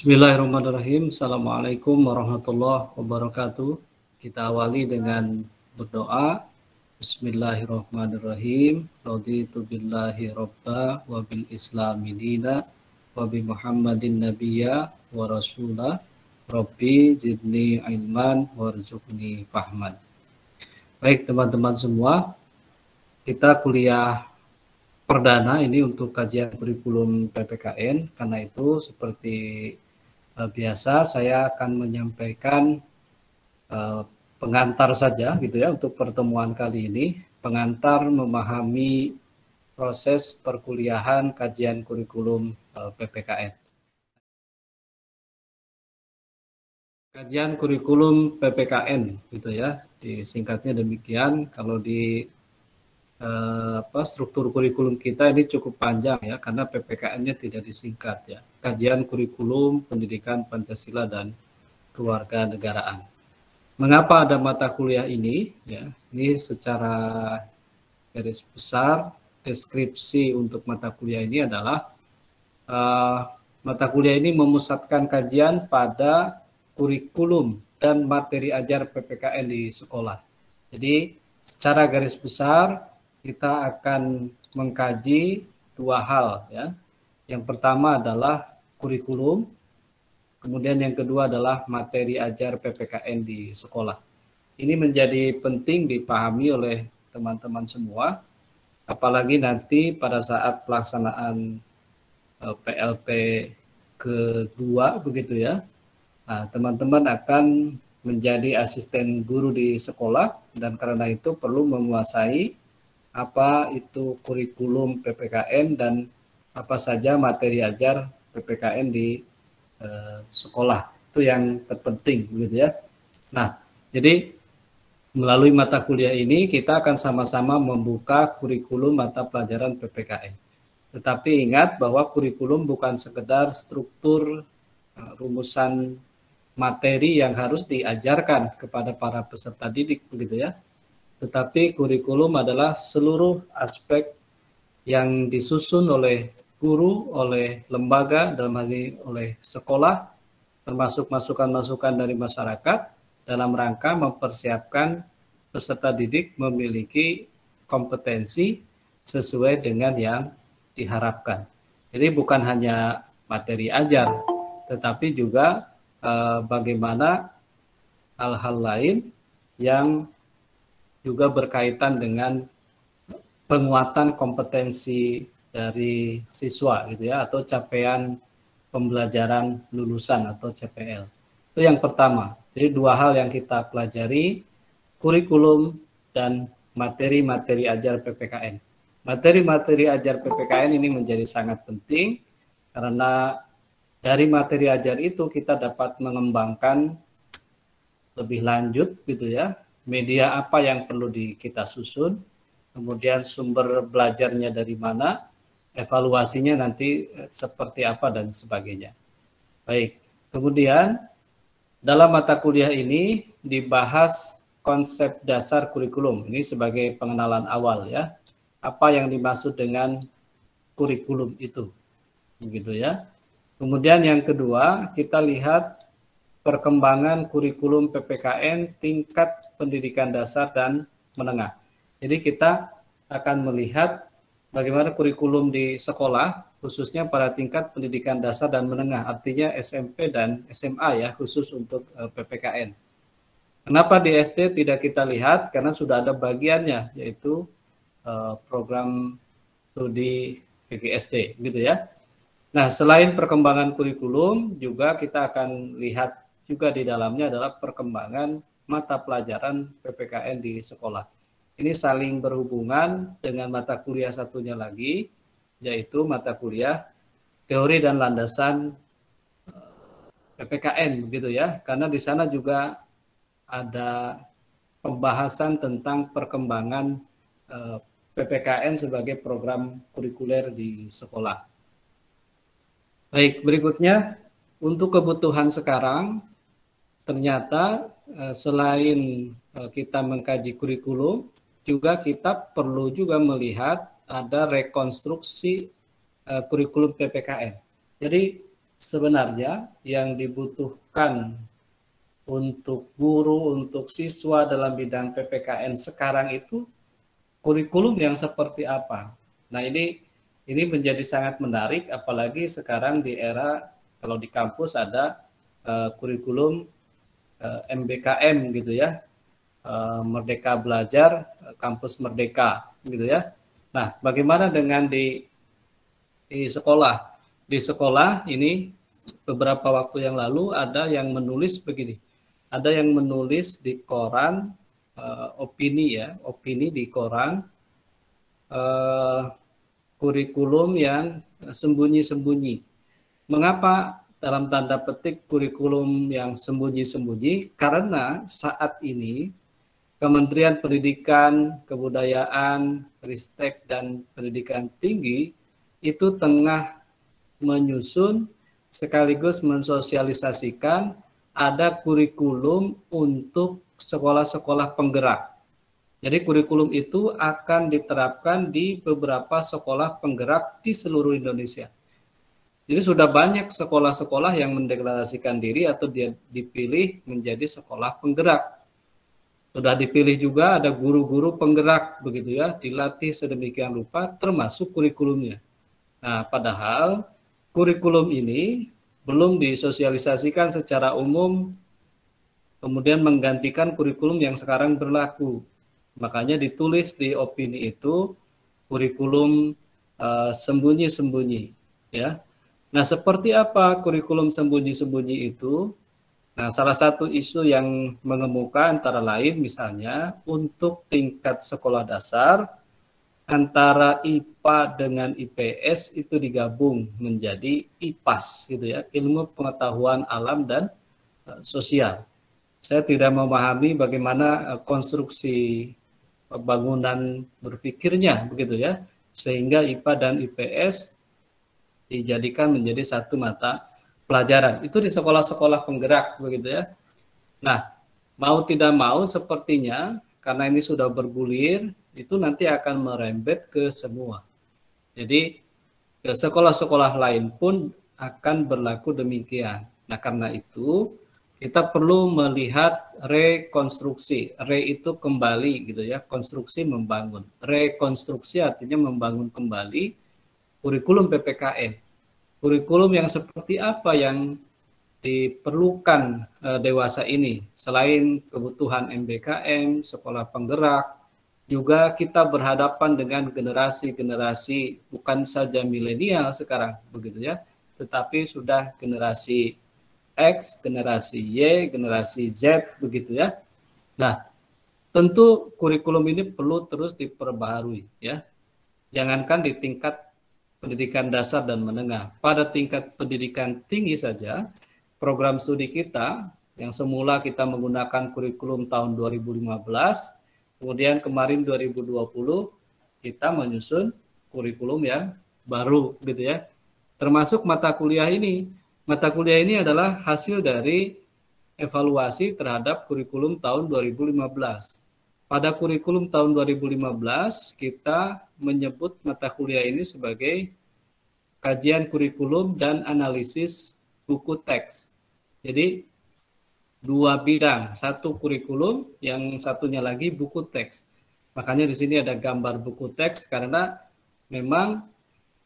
Bismillahirrahmanirrahim. Assalamualaikum warahmatullahi wabarakatuh. Kita awali dengan berdoa. Bismillahirrahmanirrahim. Raditu billahi robba wa bil islami dina wa bi Muhammadin nabiyya wa rasulah. Rabbi zidni ilman warzuqni fahman. Baik teman-teman semua, kita kuliah perdana ini untuk kajian kurikulum PPKN. Karena itu seperti biasa saya akan menyampaikan pengantar saja gitu ya untuk pertemuan kali ini, pengantar memahami proses perkuliahan kajian kurikulum PPKN. Kajian kurikulum PPKN gitu ya, disingkatnya demikian. Kalau di struktur kurikulum kita ini cukup panjang ya, karena PPKN-nya tidak disingkat ya. Kajian kurikulum pendidikan Pancasila dan kewarganegaraan. Mengapa ada mata kuliah ini? Ya, ini secara garis besar deskripsi untuk mata kuliah ini adalah mata kuliah ini memusatkan kajian pada kurikulum dan materi ajar PPKN di sekolah. Jadi secara garis besar kita akan mengkaji dua hal ya. Yang pertama adalah kurikulum, kemudian yang kedua adalah materi ajar PPKN di sekolah. Ini menjadi penting dipahami oleh teman-teman semua, apalagi nanti pada saat pelaksanaan PLP kedua begitu ya. Nah, teman-teman akan menjadi asisten guru di sekolah dan karena itu perlu menguasai apa itu kurikulum PPKN dan apa saja materi ajar PPKN di sekolah. Itu yang terpenting gitu ya. Nah, jadi melalui mata kuliah ini kita akan sama-sama membuka kurikulum mata pelajaran PPKN. Tetapi ingat bahwa kurikulum bukan sekedar struktur rumusan materi yang harus diajarkan kepada para peserta didik begitu ya. Tetapi kurikulum adalah seluruh aspek yang disusun oleh guru, oleh lembaga, dalam hal ini oleh sekolah, termasuk masukan-masukan dari masyarakat dalam rangka mempersiapkan peserta didik memiliki kompetensi sesuai dengan yang diharapkan. Jadi bukan hanya materi ajar, tetapi juga bagaimana hal-hal lain yang juga berkaitan dengan penguatan kompetensi dari siswa gitu ya, atau capaian pembelajaran lulusan atau CPL. Itu yang pertama. Jadi dua hal yang kita pelajari, kurikulum dan materi-materi ajar PPKN. Materi-materi ajar PPKN ini menjadi sangat penting karena dari materi ajar itu kita dapat mengembangkan lebih lanjut gitu ya, media apa yang perlu kita susun, kemudian sumber belajarnya dari mana, evaluasinya nanti seperti apa dan sebagainya. Baik, kemudian dalam mata kuliah ini dibahas konsep dasar kurikulum. Ini sebagai pengenalan awal ya. Apa yang dimaksud dengan kurikulum itu. Begitu ya. Kemudian yang kedua, kita lihat perkembangan kurikulum PPKN tingkat pendidikan dasar dan menengah. Jadi kita akan melihat bagaimana kurikulum di sekolah, khususnya pada tingkat pendidikan dasar dan menengah, artinya SMP dan SMA ya, khusus untuk PPKN. Kenapa di SD tidak kita lihat? Karena sudah ada bagiannya, yaitu program studi PGSD, gitu ya. Nah, selain perkembangan kurikulum, juga kita akan lihat juga di dalamnya adalah perkembangan mata pelajaran PPKN di sekolah. Ini saling berhubungan dengan mata kuliah satunya lagi, yaitu mata kuliah teori dan landasan PPKN, begitu ya. Karena di sana juga ada pembahasan tentang perkembangan PPKN sebagai program kurikuler di sekolah. Baik, berikutnya untuk kebutuhan sekarang, ternyata selain kita mengkaji kurikulum, juga kita perlu juga melihat ada rekonstruksi kurikulum PPKN. Jadi sebenarnya yang dibutuhkan untuk guru, untuk siswa dalam bidang PPKN sekarang itu kurikulum yang seperti apa. Nah, ini menjadi sangat menarik, apalagi sekarang di era kalau di kampus ada kurikulum MBKM gitu ya, Merdeka Belajar, Kampus Merdeka gitu ya. Nah, bagaimana dengan di sekolah? Di sekolah ini beberapa waktu yang lalu ada yang menulis begini, ada yang menulis di koran opini ya, opini di koran kurikulum yang sembunyi-sembunyi. Mengapa dalam tanda petik kurikulum yang sembunyi-sembunyi? Karena saat ini Kementerian Pendidikan, Kebudayaan, Ristek, dan Pendidikan Tinggi itu tengah menyusun sekaligus mensosialisasikan ada kurikulum untuk sekolah-sekolah penggerak. Jadi kurikulum itu akan diterapkan di beberapa sekolah penggerak di seluruh Indonesia. Jadi sudah banyak sekolah-sekolah yang mendeklarasikan diri atau dia dipilih menjadi sekolah penggerak. Sudah dipilih juga ada guru-guru penggerak begitu ya, dilatih sedemikian rupa termasuk kurikulumnya. Nah, padahal kurikulum ini belum disosialisasikan secara umum kemudian menggantikan kurikulum yang sekarang berlaku. Makanya ditulis di opini itu kurikulum sembunyi-sembunyi ya. Nah, seperti apa kurikulum sembunyi-sembunyi itu? Nah, salah satu isu yang mengemuka antara lain misalnya untuk tingkat sekolah dasar antara IPA dengan IPS itu digabung menjadi IPAS gitu ya, ilmu pengetahuan alam dan sosial. Saya tidak memahami bagaimana konstruksi bangunan berpikirnya begitu ya, sehingga IPA dan IPS dijadikan menjadi satu mata pelajaran. Itu di sekolah-sekolah penggerak begitu ya. Nah, mau tidak mau sepertinya karena ini sudah bergulir, itu nanti akan merembet ke semua. Jadi ke sekolah-sekolah lain pun akan berlaku demikian. Nah, karena itu kita perlu melihat rekonstruksi. Re itu kembali gitu ya, konstruksi membangun. Rekonstruksi artinya membangun kembali kurikulum PPKN. Kurikulum yang seperti apa yang diperlukan dewasa ini. Selain kebutuhan MBKM, sekolah penggerak, juga kita berhadapan dengan generasi-generasi bukan saja milenial sekarang begitu ya, tetapi sudah generasi X, generasi Y, generasi Z begitu ya. Nah, tentu kurikulum ini perlu terus diperbaharui ya. Jangankan di tingkat pendidikan dasar dan menengah, pada tingkat pendidikan tinggi saja program studi kita yang semula kita menggunakan kurikulum tahun 2015, kemudian kemarin 2020 kita menyusun kurikulum yang baru gitu ya. Termasuk mata kuliah ini. Mata kuliah ini adalah hasil dari evaluasi terhadap kurikulum tahun 2015. Pada kurikulum tahun 2015 kita menyebut mata kuliah ini sebagai kajian kurikulum dan analisis buku teks. Jadi dua bidang, satu kurikulum, yang satunya lagi buku teks. Makanya di sini ada gambar buku teks karena memang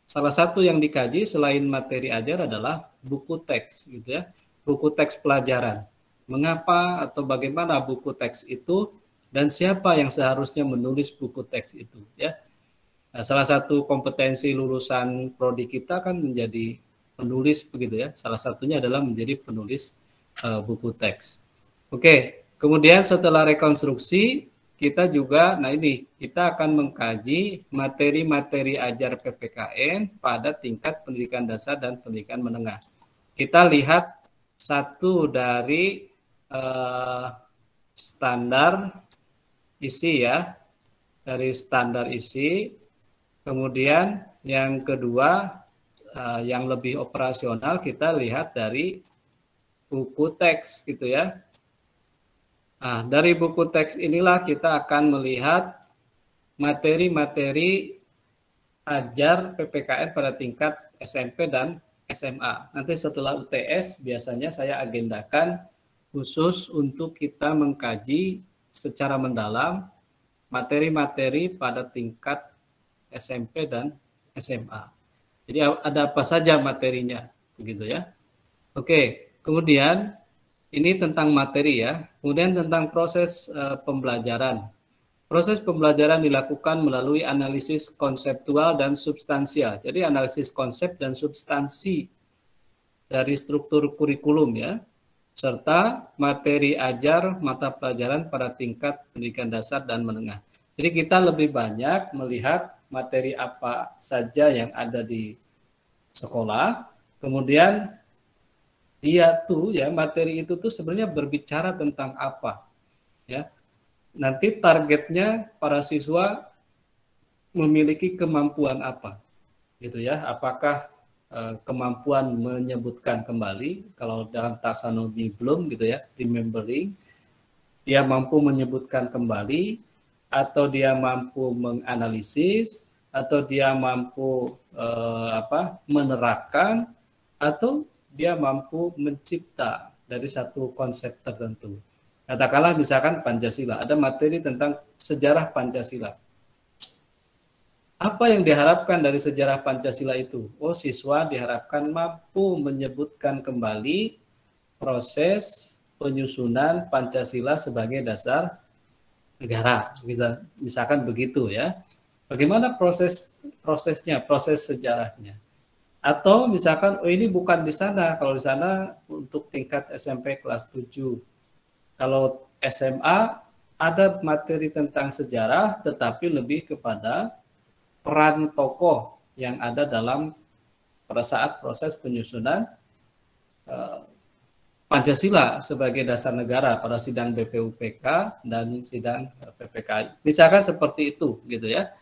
salah satu yang dikaji selain materi ajar adalah buku teks gitu ya. Buku teks pelajaran. Mengapa atau bagaimana buku teks itu dan siapa yang seharusnya menulis buku teks itu ya. Nah, salah satu kompetensi lulusan prodi kita kan menjadi penulis begitu ya. Salah satunya adalah menjadi penulis buku teks. Oke, kemudian setelah rekonstruksi kita juga, nah ini kita akan mengkaji materi-materi ajar PPKN pada tingkat pendidikan dasar dan pendidikan menengah. Kita lihat satu dari standar isi ya, dari standar isi. Kemudian yang kedua yang lebih operasional kita lihat dari buku teks gitu ya. Nah, dari buku teks inilah kita akan melihat materi-materi ajar PPKN pada tingkat SMP dan SMA. Nanti setelah UTS biasanya saya agendakan khusus untuk kita mengkaji secara mendalam materi-materi pada tingkat SMP dan SMA. Jadi ada apa saja materinya, begitu ya. Oke, kemudian ini tentang materi ya. Kemudian tentang proses pembelajaran. Proses pembelajaran dilakukan melalui analisis konseptual dan substansial. Jadi analisis konsep dan substansi dari struktur kurikulum ya, serta materi ajar mata pelajaran pada tingkat pendidikan dasar dan menengah. Jadi kita lebih banyak melihat materi apa saja yang ada di sekolah, kemudian materi itu tuh sebenarnya berbicara tentang apa ya. Nanti targetnya para siswa memiliki kemampuan apa, gitu ya. Apakah kemampuan menyebutkan kembali, kalau dalam taksonomi belum gitu ya, remembering, dia mampu menyebutkan kembali, atau dia mampu menganalisis, atau dia mampu menerapkan, atau dia mampu mencipta dari satu konsep tertentu. Katakanlah misalkan Pancasila, ada materi tentang sejarah Pancasila. Apa yang diharapkan dari sejarah Pancasila itu? Oh, siswa diharapkan mampu menyebutkan kembali proses penyusunan Pancasila sebagai dasar negara. Misalkan begitu ya. Bagaimana prosesnya, proses sejarahnya? Atau misalkan, oh ini bukan di sana, kalau di sana untuk tingkat SMP kelas 7. Kalau SMA ada materi tentang sejarah, tetapi lebih kepada peran tokoh yang ada pada saat proses penyusunan Pancasila sebagai dasar negara pada sidang BPUPK dan sidang PPKI. Misalkan seperti itu, gitu ya.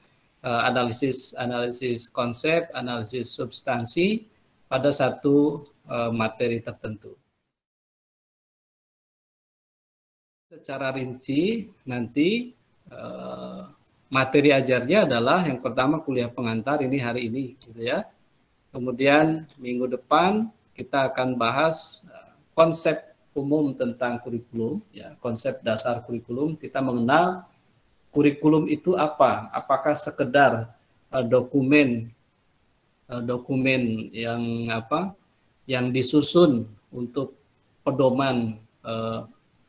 Analisis konsep, analisis substansi pada satu materi tertentu. Secara rinci nanti materi ajarnya adalah yang pertama kuliah pengantar ini hari ini, gitu ya. Kemudian minggu depan kita akan bahas konsep umum tentang kurikulum, ya, konsep dasar kurikulum. Kita mengenal kurikulum itu apa? Apakah sekedar dokumen yang disusun untuk pedoman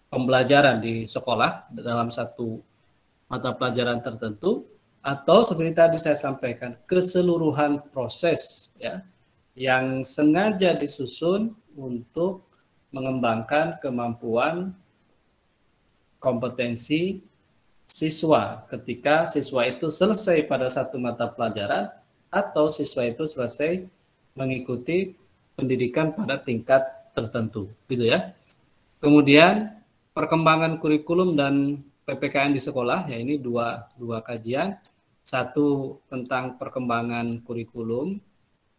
pembelajaran di sekolah dalam satu mata pelajaran tertentu, atau seperti tadi saya sampaikan keseluruhan proses ya yang sengaja disusun untuk mengembangkan kemampuan kompetensi siswa ketika siswa itu selesai pada satu mata pelajaran atau siswa itu selesai mengikuti pendidikan pada tingkat tertentu, gitu ya. Kemudian perkembangan kurikulum dan PPKN di sekolah, ya ini dua kajian. Satu tentang perkembangan kurikulum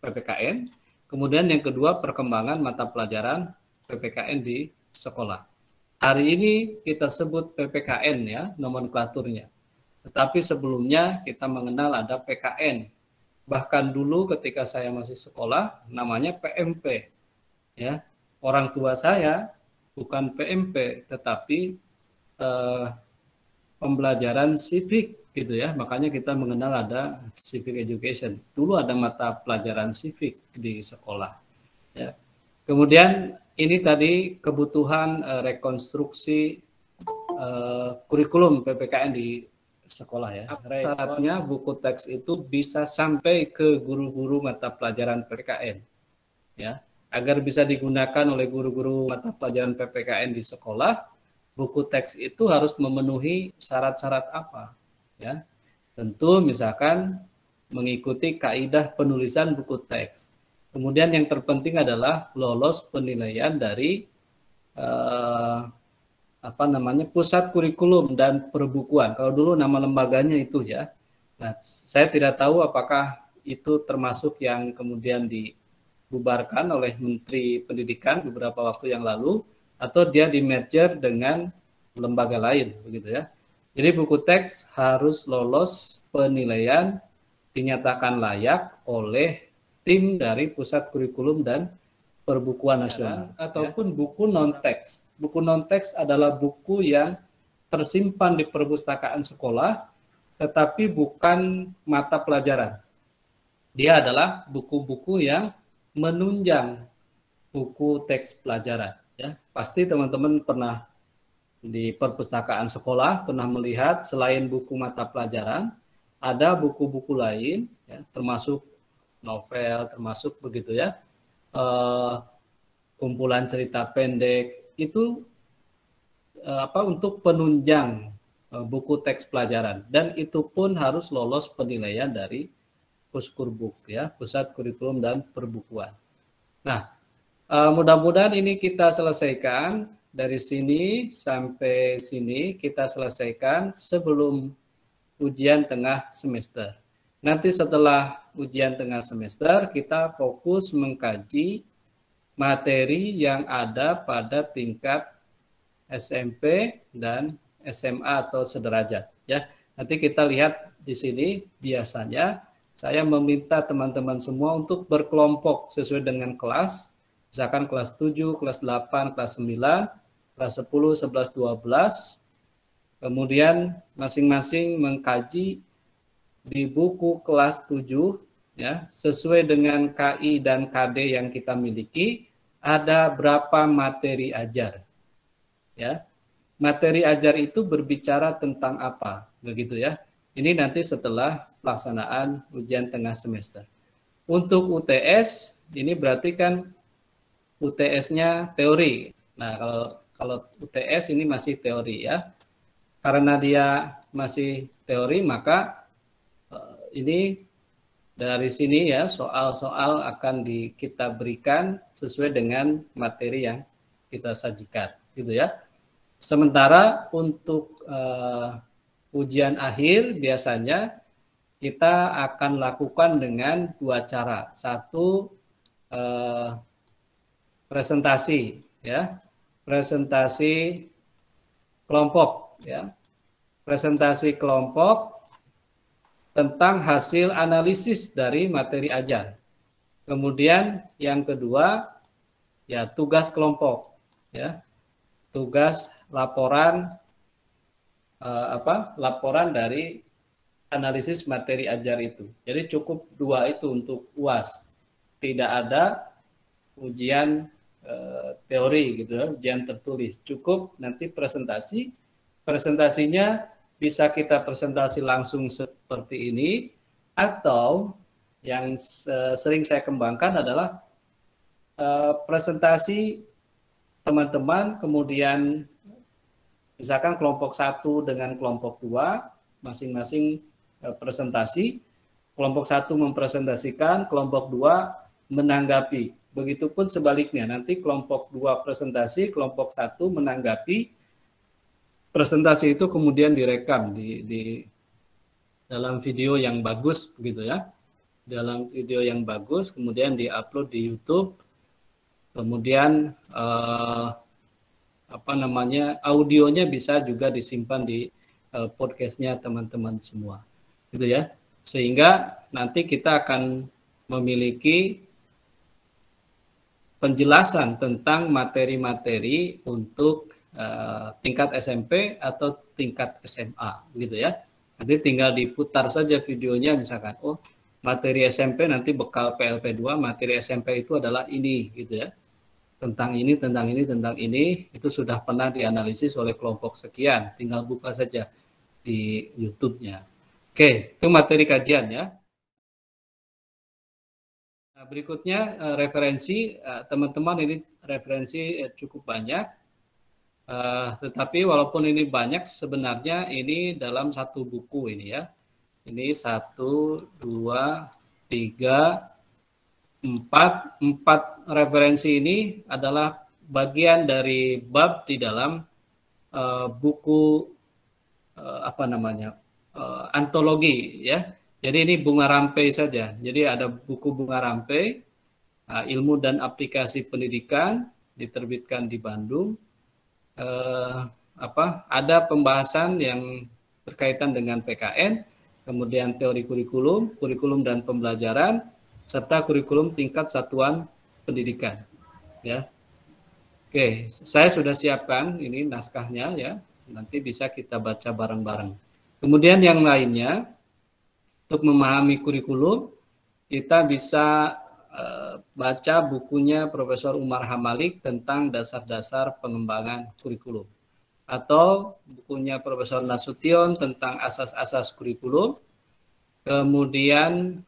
PPKN, kemudian yang kedua perkembangan mata pelajaran PPKN di sekolah. Hari ini kita sebut PPKN ya, nomenklaturnya. Tetapi sebelumnya kita mengenal ada PKN. Bahkan dulu ketika saya masih sekolah namanya PMP. Ya. Orang tua saya bukan PMP tetapi pembelajaran civic gitu ya. Makanya kita mengenal ada civic education. Dulu ada mata pelajaran civic di sekolah. Ya. Kemudian ini tadi kebutuhan rekonstruksi kurikulum PPKN di sekolah ya. Syaratnya buku teks itu bisa sampai ke guru-guru mata pelajaran PPKN. Ya. Agar bisa digunakan oleh guru-guru mata pelajaran PPKN di sekolah, buku teks itu harus memenuhi syarat-syarat apa? Ya. Tentu misalkan mengikuti kaidah penulisan buku teks. Kemudian yang terpenting adalah lolos penilaian dari pusat kurikulum dan perbukuan. Kalau dulu nama lembaganya itu ya. Nah, saya tidak tahu apakah itu termasuk yang kemudian dibubarkan oleh Menteri Pendidikan beberapa waktu yang lalu atau dia di-merger dengan lembaga lain begitu ya. Jadi buku teks harus lolos penilaian dinyatakan layak oleh tim dari Pusat Kurikulum dan Perbukuan Nasional, ataupun buku non-teks. Buku non-teks adalah buku yang tersimpan di perpustakaan sekolah, tetapi bukan mata pelajaran. Dia adalah buku-buku yang menunjang buku teks pelajaran. Ya, pasti teman-teman pernah di perpustakaan sekolah pernah melihat selain buku mata pelajaran, ada buku-buku lain, ya, termasuk novel, termasuk begitu ya, kumpulan cerita pendek itu untuk penunjang buku teks pelajaran, dan itu pun harus lolos penilaian dari Puskurbuk, ya, Pusat Kurikulum dan Perbukuan. Nah, mudah-mudahan ini kita selesaikan dari sini sampai sini, kita selesaikan sebelum ujian tengah semester. Nanti setelah ujian tengah semester, kita fokus mengkaji materi yang ada pada tingkat SMP dan SMA atau sederajat. Ya, nanti kita lihat di sini biasanya saya meminta teman-teman semua untuk berkelompok sesuai dengan kelas, misalkan kelas 7, kelas 8, kelas 9, kelas 10, 11, 12, kemudian masing-masing mengkaji di buku kelas 7, ya, sesuai dengan KI dan KD yang kita miliki, ada berapa materi ajar. Ya, materi ajar itu berbicara tentang apa, begitu ya. Ini nanti setelah pelaksanaan ujian tengah semester. Untuk UTS, ini berarti kan UTS-nya teori. Nah, kalau UTS ini masih teori ya. Karena dia masih teori, maka ini dari sini ya soal-soal akan kita berikan sesuai dengan materi yang kita sajikan, gitu ya. Sementara untuk ujian akhir biasanya kita akan lakukan dengan dua cara. Satu, presentasi, ya, presentasi kelompok, ya, presentasi kelompok tentang hasil analisis dari materi ajar. Kemudian yang kedua, ya, tugas kelompok, ya, tugas laporan laporan dari analisis materi ajar itu. Jadi cukup dua itu untuk UAS. Tidak ada ujian teori gitu ya, ujian tertulis. Cukup nanti presentasi. Presentasinya bisa kita presentasi langsung seperti ini, atau yang sering saya kembangkan adalah presentasi teman-teman, kemudian misalkan kelompok 1 dengan kelompok 2 masing-masing presentasi, kelompok 1 mempresentasikan, kelompok 2 menanggapi. Begitupun sebaliknya, nanti kelompok 2 presentasi, kelompok 1 menanggapi, presentasi itu kemudian direkam di dalam video yang bagus, begitu ya. Dalam video yang bagus, kemudian diupload di YouTube, kemudian audionya bisa juga disimpan di podcastnya teman-teman semua, gitu ya. Sehingga nanti kita akan memiliki penjelasan tentang materi-materi untuk tingkat SMP atau tingkat SMA, gitu ya. Nanti tinggal diputar saja videonya, misalkan, oh, materi SMP nanti bekal PLP2, materi SMP itu adalah ini, gitu ya. Tentang ini, tentang ini, tentang ini, itu sudah pernah dianalisis oleh kelompok sekian. Tinggal buka saja di YouTube-nya. Oke, itu materi kajian ya. Nah, berikutnya referensi, teman-teman, ini referensi cukup banyak. Tetapi walaupun ini banyak, sebenarnya ini dalam satu buku ini ya. Ini 1, 2, 3, 4 referensi ini adalah bagian dari bab di dalam buku antologi ya. Jadi ini Bunga Rampai saja. Jadi ada buku Bunga Rampai, Ilmu dan Aplikasi Pendidikan, diterbitkan di Bandung. Ada pembahasan yang berkaitan dengan PKN, kemudian teori kurikulum dan pembelajaran, serta kurikulum tingkat satuan pendidikan. Ya, oke, saya sudah siapkan ini naskahnya ya. Nanti bisa kita baca bareng-bareng. Kemudian yang lainnya, untuk memahami kurikulum, kita bisa baca bukunya Profesor Umar Hamalik tentang dasar-dasar pengembangan kurikulum. Atau bukunya Profesor Nasution tentang asas-asas kurikulum. Kemudian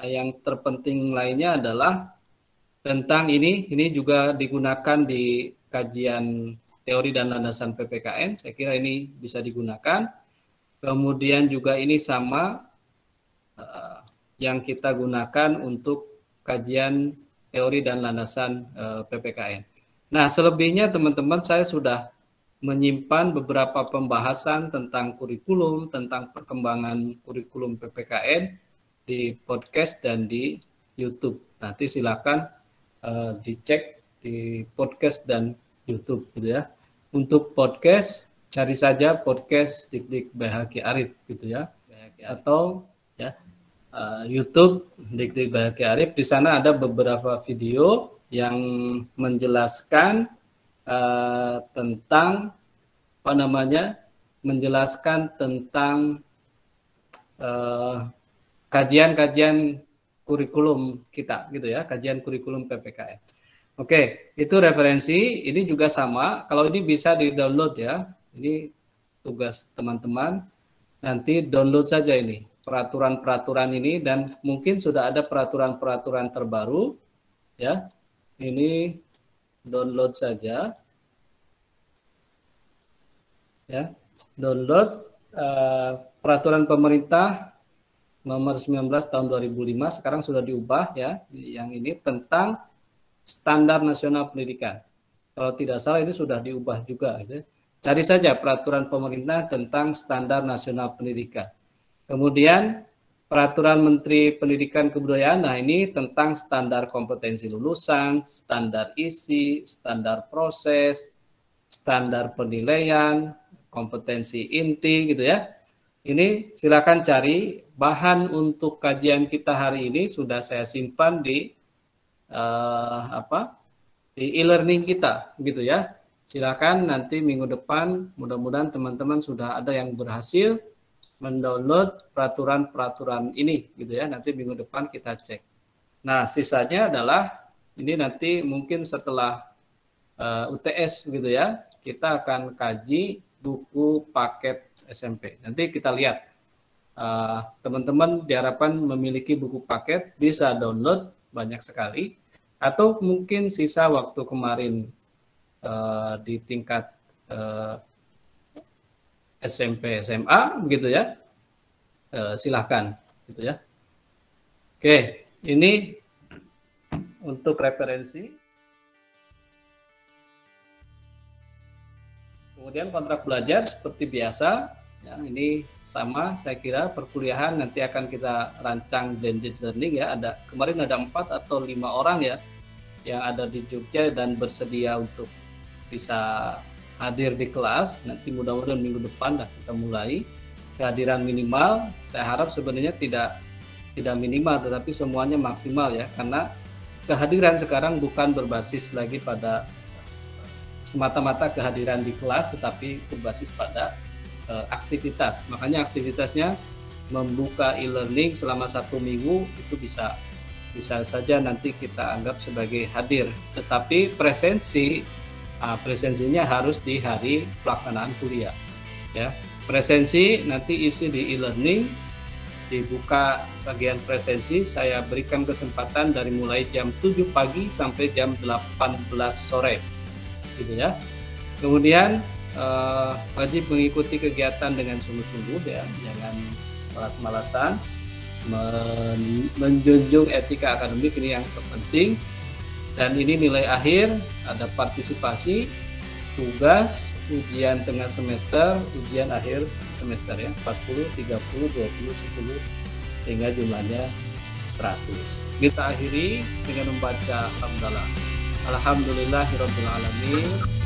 yang terpenting lainnya adalah tentang ini juga digunakan di kajian teori dan landasan PPKN, saya kira ini bisa digunakan. Kemudian juga ini sama yang kita gunakan untuk kajian teori dan landasan PPKN. Nah, selebihnya teman-teman saya sudah menyimpan beberapa pembahasan tentang kurikulum, tentang perkembangan kurikulum PPKN di podcast dan di YouTube. Nanti silakan dicek di podcast dan YouTube gitu ya. Untuk podcast cari saja podcast Dik-Dik Bahagia Arif gitu ya. Atau ya YouTube Dik-Dik Bahagia Arif, di sana ada beberapa video yang menjelaskan tentang menjelaskan tentang kajian-kajian kurikulum kita gitu ya, kajian kurikulum PPKN. Oke, itu referensi. Ini juga sama. Kalau ini bisa di-download ya. Ini tugas teman-teman. Nanti download saja ini peraturan-peraturan ini, dan mungkin sudah ada peraturan-peraturan terbaru ya. Ini download saja. Ya, download peraturan pemerintah nomor 19 tahun 2005, sekarang sudah diubah ya, yang ini tentang standar nasional pendidikan. Kalau tidak salah ini sudah diubah juga. Gitu. Cari saja peraturan pemerintah tentang standar nasional pendidikan. Kemudian peraturan Menteri Pendidikan Kebudayaan, nah ini tentang standar kompetensi lulusan, standar isi, standar proses, standar penilaian, kompetensi inti gitu ya. Ini silakan cari. Bahan untuk kajian kita hari ini sudah saya simpan di di e-learning kita gitu ya. Silakan nanti minggu depan mudah-mudahan teman-teman sudah ada yang berhasil mendownload peraturan-peraturan ini gitu ya. Nanti minggu depan kita cek. Nah, sisanya adalah ini nanti mungkin setelah UTS gitu ya. Kita akan kaji buku paket SMP. Nanti kita lihat. Teman-teman diharapkan memiliki buku paket, bisa download banyak sekali, atau mungkin sisa waktu kemarin di tingkat SMP SMA gitu ya, silahkan gitu ya. Oke, ini untuk referensi. Kemudian kontrak belajar seperti biasa. Ya, ini sama, saya kira perkuliahan nanti akan kita rancang blended learning ya. Kemarin ada 4 atau 5 orang ya yang ada di Jogja dan bersedia untuk bisa hadir di kelas. Nanti mudah-mudahan minggu depan dah kita mulai. Kehadiran minimal, saya harap sebenarnya tidak minimal, tetapi semuanya maksimal ya, karena kehadiran sekarang bukan berbasis lagi pada semata-mata kehadiran di kelas, tetapi berbasis pada aktivitas. Makanya aktivitasnya membuka e-learning selama 1 minggu itu bisa saja nanti kita anggap sebagai hadir. Tetapi presensinya harus di hari pelaksanaan kuliah. Ya, presensi nanti isi di e-learning, dibuka bagian presensi. Saya berikan kesempatan dari mulai jam 7 pagi sampai jam 18 sore, gitu ya. Kemudian wajib mengikuti kegiatan dengan sungguh-sungguh ya, jangan malas-malasan, menjunjung etika akademik, ini yang terpenting. Dan ini nilai akhir, ada partisipasi, tugas, ujian tengah semester, ujian akhir semester ya, 40, 30, 20, 10, sehingga jumlahnya 100. Kita akhiri dengan membaca hamdalah. Alhamdulillahirabbil alamin.